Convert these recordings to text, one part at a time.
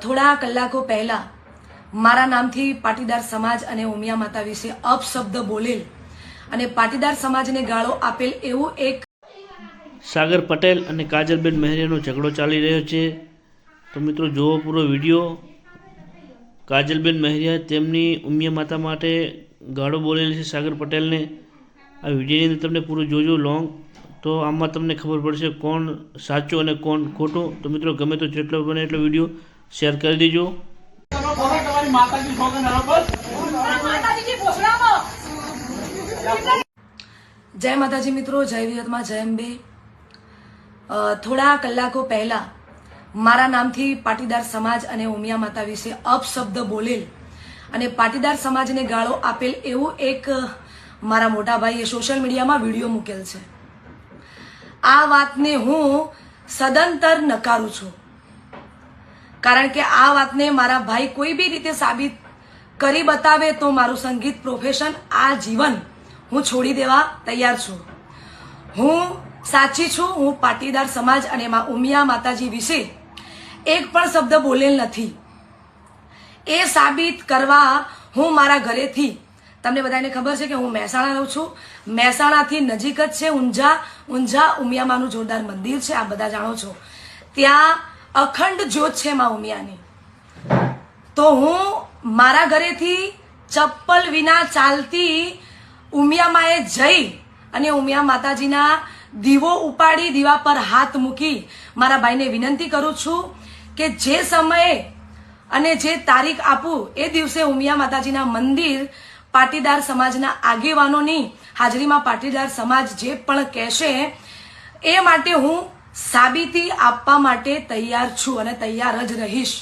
થોડા કલાકો પહેલા મારા નામથી પાટીદાર સમાજ અને ઉમિયા માતા વિશે અપશબ્દ બોલેલ અને પાટીદાર સમાજને ગાળો આપેલ એવું એક સાગર પટેલ અને કાજલબેન મહેરિયાનો ઝઘડો ચાલી રહ્યો છે। તો મિત્રો જુઓ પૂરો વિડીયો। કાજલબેન મહેરિયા તેમની ઉમિયા માતા માટે ગાળો બોલેલી છે સાગર પટેલને। આ વિડીયોની અંદર તમને પૂરું જોજો લોંગ, તો આમાં તમને ખબર પડશે કોણ સાચું અને કોણ ખોટું। તો મિત્રો ગમે તો જેટલો બને એટલો વિડીયો શેર કરી દેજો। જય માતાજી મિત્રો, જય વિહતમાં જય અંબે। થોડા કલાકો પહેલા મારા નામથી પાટીદાર સમાજ અને ઉમિયા માતા વિશે અપશબ્દ બોલેલ અને પાટીદાર સમાજને ગાળો આપેલ એવું એક મારા મોટા ભાઈએ સોશિયલ મીડિયામાં વિડીયો મૂકેલ છે। આ વાતને હું સદંતર નકારું છું, કારણ કે આ વાતને મારા ભાઈ કોઈ બી રીતે સાબિત કરી બતાવે તો મારું સંગીત પ્રોફેશન આ જીવન હું છોડી દેવા તૈયાર છું। હું સાચી છું। હું પાટીદાર સમાજ અને ઉમિયા માતાજી વિશે એક પણ શબ્દ બોલેલ નથી। એ સાબિત કરવા હું મારા ઘરેથી, તમને બધાને ખબર છે કે હું મહેસાણા રહું છું, મહેસાણાથી નજીક જ છે ઊંઝા ઉમિયામાનું જોરદાર મંદિર છે, આ બધા જાણો છો। ત્યાં અખંડ જ્યોત છે મા ઉમિયાની। તો હું મારા ઘરેથી ચપ્પલ વિના ચાલતી ઉમિયામાએ જઈ અને ઉમિયા માતાજીના દીવો ઉપાડી દીવા પર હાથ મૂકી મારા ભાઈને વિનંતી કરું છું કે જે સમયે અને જે તારીખ આપું એ દિવસે ઉમિયા માતાજીના મંદિર પાટીદાર સમાજના આગેવાનોની હાજરીમાં પાટીદાર સમાજ જે પણ કહેશે એ માટે હું સાબિતી આપવા માટે તૈયાર છું અને તૈયાર જ રહીશ।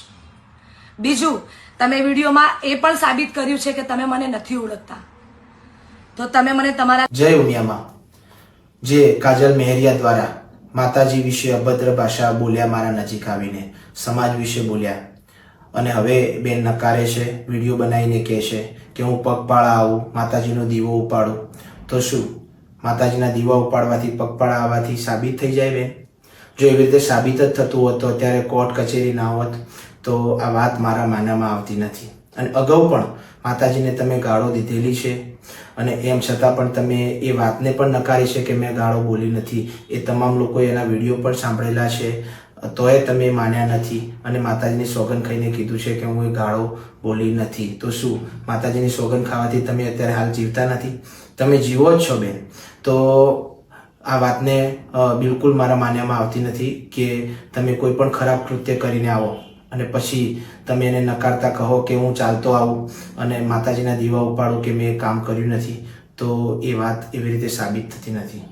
બીજું, તમે વિડીયોમાં એ પણ સાબિત કર્યું છે કે તમે મને નથી ઓળખતા, તો તમે મને તમારા જય ઉમિયામાં જે કાજલ મહેરિયા દ્વારા માતાજી વિશે અભદ્ર ભાષા બોલ્યા, મારા નજીક આવીને સમાજ વિશે બોલ્યા અને હવે બેન નકારે છે, વિડીયો બનાવીને કહે છે કે હું પગપાળા આવું, માતાજીનો દીવો ઉપાડું। તો શું માતાજીના દીવા ઉપાડવાથી પગપાળા આવવાથી સાબિત થઈ જાય બેન? જો એવી રીતે સાબિત જ થતું હોત તો અત્યારે કોર્ટ કચેરી ના હોત। તો આ વાત મારા માનવામાં આવતી નથી। અને અગાઉ પણ માતાજીને તમે ગાળો દીધેલી છે અને એમ છતાં પણ તમે એ વાતને પણ નકારી છે કે મેં ગાળો બોલી નથી। એ તમામ લોકોએ એના વિડીયો પણ સાંભળેલા છે, તોય તમે માન્યા નથી અને માતાજીની સોગંદ ખાઈને કીધું છે કે હું એ ગાળો બોલી નથી। તો શું માતાજીની સોગંદ ખાવાથી તમે અત્યારે હાલ જીવતા નથી? તમે જીવો જ છો બેન। તો આ વાતને બિલકુલ મારા માન્યામાં આવતી નથી કે તમે કોઈ પણ ખરાબ કૃત્ય કરીને આવો અને પછી તમે એને નકારતા કહો કે હું ચાલતો આવું અને માતાજીના દીવા ઉપાડું કે મેં કામ કર્યું નથી। તો એ વાત એવી રીતે સાબિત થતી નથી।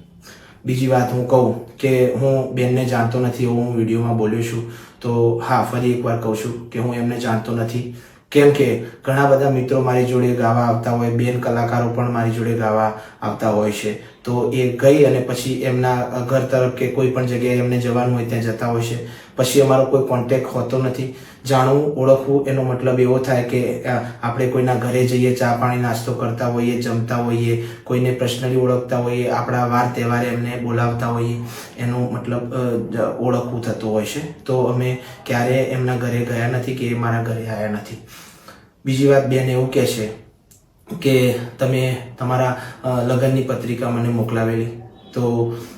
બીજી વાત હું કહું કે હું બેનને જાણતો નથી એવું હું વિડીયોમાં બોલ્યો છું, તો હા ફરી એકવાર કહું છું કે હું એમને જાણતો નથી। કેમ કે ઘણા બધા મિત્રો મારી જોડે ગાવા આવતા હોય, બેન કલાકારો પણ મારી જોડે ગાવા આવતા હોય છે, તો એ ગઈ અને પછી એમના ઘર તરફ કે કોઈ પણ જગ્યાએ એમને જવાનું હોય ત્યાં જતા હોય છે, પછી અમારો કોઈ કોન્ટેક્ટ હોતો નથી। જાણવું, ઓળખવું એનો મતલબ એવો થાય કે આપણે કોઈના ઘરે જઈએ, ચા પાણી નાસ્તો કરતા હોઈએ, જમતા હોઈએ, કોઈને પર્સનલી ઓળખતા હોઈએ, આપણા વાર તહેવારે એમને બોલાવતા હોઈએ, એનો મતલબ ઓળખવું થતું હોય છે। તો અમે ક્યારે એમના ઘરે ગયા નથી કે એ મારા ઘરે આવ્યા નથી। બીજી વાત, બેન એવું કહે છે કે તમે તમારા લગ્નની પત્રિકા મને મોકલાવેલી, તો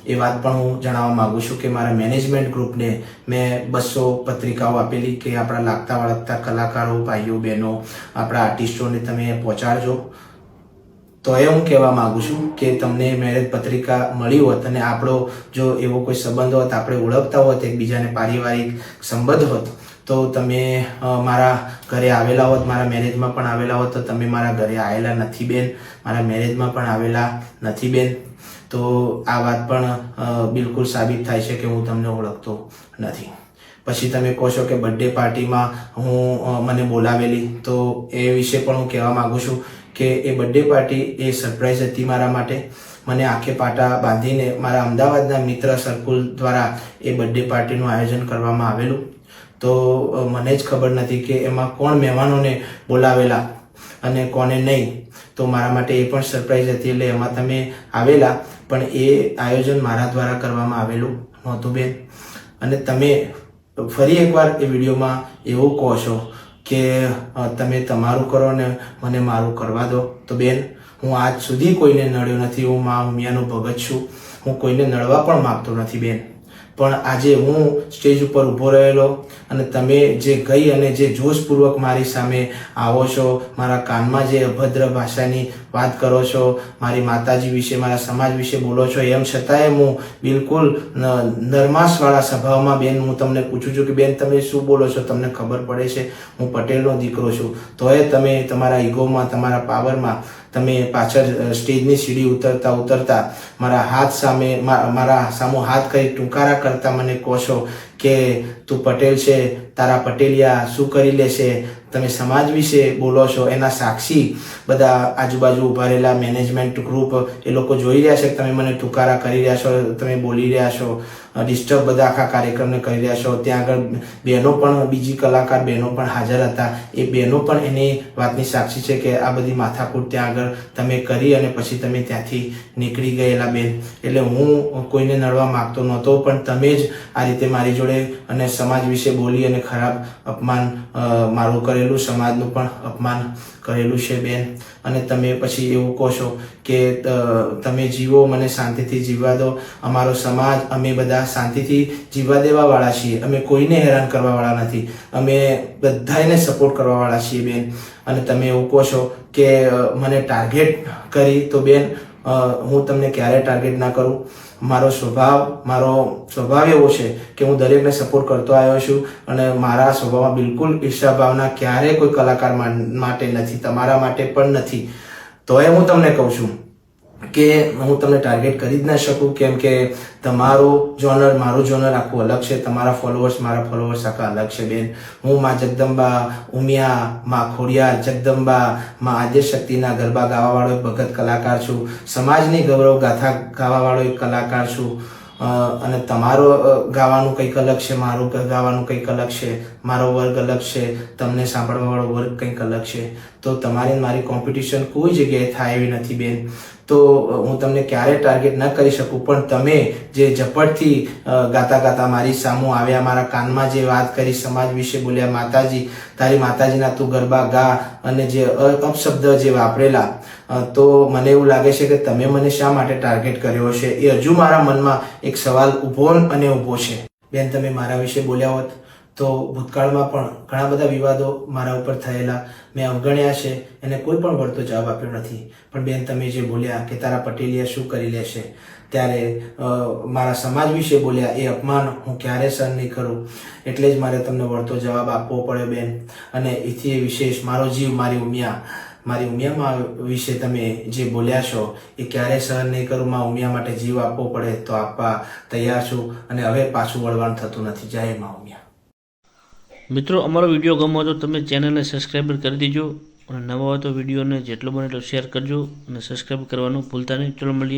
એ વાત પણ હું જણાવવા માગું છું કે મારા મેનેજમેન્ટ ગ્રુપને મેં 200 પત્રિકાઓ આપેલી કે આપણા લાગતા વળગતા કલાકારો, ભાઈઓ બહેનો, આપણા આર્ટિસ્ટોને તમે પહોંચાડજો। તો એ હું કહેવા માગું છું કે તમને મેરેજ પત્રિકા મળી હોત અને આપણો જો એવો કોઈ સંબંધ હોત, આપણે ઓળખતા હોત એકબીજાને, પારિવારિક સંબંધ હોત, તો તમે મારા ઘરે આવેલા હોત, મારા મેરેજમાં પણ આવેલા હોત। તો તમે મારા ઘરે આવેલા નથી બેન, મારા મેરેજમાં પણ આવેલા નથી બેન। તો આ વાત પણ બિલકુલ સાબિત થાય છે કે હું તમને ઓળખતો નથી। પછી તમે કહો છો કે બર્થડે પાર્ટીમાં મને બોલાવેલી, તો એ વિશે પણ હું કહેવા માગું છું કે એ બર્થડે પાર્ટી એ સરપ્રાઈઝ હતી મારા માટે। મને આંખે પાટા બાંધીને મારા અમદાવાદના મિત્ર સર્કલ દ્વારા એ બર્થડે પાર્ટીનું આયોજન કરવામાં આવેલું। તો મને જ ખબર નથી કે એમાં કોણ મહેમાનોને બોલાવેલા અને કોને નહીં। તો મારા માટે એ પણ સરપ્રાઈઝ હતી, એટલે એમાં તમે આવેલા, પણ એ આયોજન મારા દ્વારા કરવામાં આવેલું નહોતું બેન। અને તમે ફરી એકવાર એ વિડીયોમાં એવું કહો છો કે તમે તમારું કરો ને મને મારું કરવા દો. તો બેન, હું આજ સુધી કોઈને નડ્યો નથી. હું મા ઉમિયાનો ભગત છું. હું કોઈને નડવા પણ માંગતો નથી બેન. પણ આજે હું સ્ટેજ ઉપર ઊભો રહેલો અને તમે જે ગઈ અને જે જોશપૂર્વક મારી સામે આવો છો, મારા કાનમાં જે અભદ્ર ભાષાની વાત કરો છો, મારી માતાજી વિશે, મારા સમાજ વિશે બોલો છો, એમ છતાંય હું બિલકુલ નરમાશવાળા સ્વભાવમાં બેન હું તમને પૂછું છું કે બેન તમે શું બોલો છો? તમને ખબર પડે છે હું પટેલનો દીકરો છું, તોય તમે તમારા ઈગોમાં, તમારા પાવરમાં તમે પાછળ સ્ટેજની સીડી ઉતરતા મારા હાથ સામે મારા સામો હાથ કરી ટૂંકારા કરતા મને કહો છો કે તું પટેલ છે, તારા પટેલિયા શું કરી લેશે? તમે સમાજ વિશે બોલો છો. એના સાક્ષી બધા આજુબાજુ ઉભા રહેલા મેનેજમેન્ટ ગ્રુપ એ લોકો જોઈ રહ્યા છે કે તમે મને ટૂંકારા કરી રહ્યા છો, તમે બોલી રહ્યા છો, ડિસ્ટર્બ બધા આખા કાર્યક્રમને કરી રહ્યા છો. ત્યાં આગળ બહેનો પણ, બીજી કલાકાર બહેનો પણ હાજર હતા. એ બહેનો પણ એની વાતની સાક્ષી છે કે આ બધી માથાકૂટ ત્યાં આગળ તમે કરી અને પછી તમે ત્યાંથી નીકળી ગયેલા બેન. એટલે હું કોઈને નડવા માંગતો નહોતો, પણ તમે જ આ રીતે મારી જોડે અને સમાજ વિશે બોલી અને ખરાબ અપમાન મારું કરેલું, સમાજનું પણ અપમાન કરેલું છે બેન. અને તમે પછી એવું કહો છો કે તમે જીવો, મને શાંતિથી જીવવા દો. અમારો સમાજ, અમે બધા શાંતિથી જીવવા દેવાવાળા છીએ. અમે કોઈને હેરાન કરવાવાળા નથી. અમે બધાને સપોર્ટ કરવાવાળા છીએ બેન. અને તમે એવું કહો છો કે મને ટાર્ગેટ કરી, તો બેન હું તમને ક્યારે ટાર્ગેટ ના કરું. મારો સ્વભાવ એવો છે કે હું દરેકને સપોર્ટ કરતો આવ્યો છું અને મારા સ્વભાવમાં બિલકુલ ઈર્ષા ભાવના ક્યારેય કોઈ કલાકાર માટે નથી, તમારા માટે પણ નથી. તોય હું તમને કહું છું કે હું તમને ટાર્ગેટ કરી જ ના શકું, કેમ કે તમારો જોનર, મારું જોનર આખું અલગ છે. તમારા ફોલોઅર્સ, મારા ફોલોઅર્સ આખા અલગ છે બેન. હું માં જગદંબા, ઉમિયા, માં ખોડિયાર, જગદંબા, માં આદ્યશક્તિના ગરબા ગાવાવાળો એક ભગત કલાકાર છું. સમાજની ગૌરવ ગાથા ગાવાવાળો એક કલાકાર છું. અને તમારો ગાવાનું કંઈક અલગ છે, મારું ગાવાનું કંઈક અલગ છે, મારો વર્ગ અલગ છે, તમને સાંભળવાવાળો વર્ગ કંઈક અલગ છે. તો તમારી મારી કોમ્પિટિશન કોઈ જગ્યાએ થાય એવી નથી બેન. તો હું તમને ક્યારેય ટાર્ગેટ ન કરી શકું, પણ તમે જે ઝપટથી ગાતા મારી સામું આવ્યા, મારા કાનમાં જે વાત કરી, સમાજ વિશે બોલ્યા, માતાજી, તારી માતાજીના તું ગરબા ગા, અને જે અપશબ્દ જે વાપરેલા, તો મને એવું લાગે છે કે તમે મને શા માટે ટાર્ગેટ કર્યો છે, એ હજુ મારા મનમાં એક સવાલ ઊભો છે બેન. તમે મારા વિશે બોલ્યા હોત તો ભૂતકાળમાં પણ ઘણા બધા વિવાદો મારા ઉપર થયેલા, મેં અવગણ્યા છે, એને કોઈ પણ વળતો જવાબ આપ્યો નથી. પણ બેન તમે જે બોલ્યા કે તારા પટેલિયા શું કરી લેશે, ત્યારે મારા સમાજ વિશે બોલ્યા, એ અપમાન હું ક્યારે સહન નહીં કરું. એટલે જ મારે તમને વળતો જવાબ આપવો પડ્યો બેન. અને એથી વિશેષ મારો જીવ, મારી ઉમિયામાં વિશે તમે જે બોલ્યા છો એ ક્યારે સહન નહીં કરું. માં ઉમિયા માટે જીવ આપવો પડે તો આપવા તૈયાર છું, અને હવે પાછું વળવાનું થતું નથી. જય માં ઉમિયા. મિત્રો, અમારો વિડીયો ગમ્યો તો તમે ચેનલને સબસ્ક્રાઈબ કરી દેજો, અને નવા હોય તો વિડીયોને જેટલો બને એટલો શેર કરજો અને સબસ્ક્રાઈબ કરવાનું ભૂલતા નહીં. ચલો મળીએ.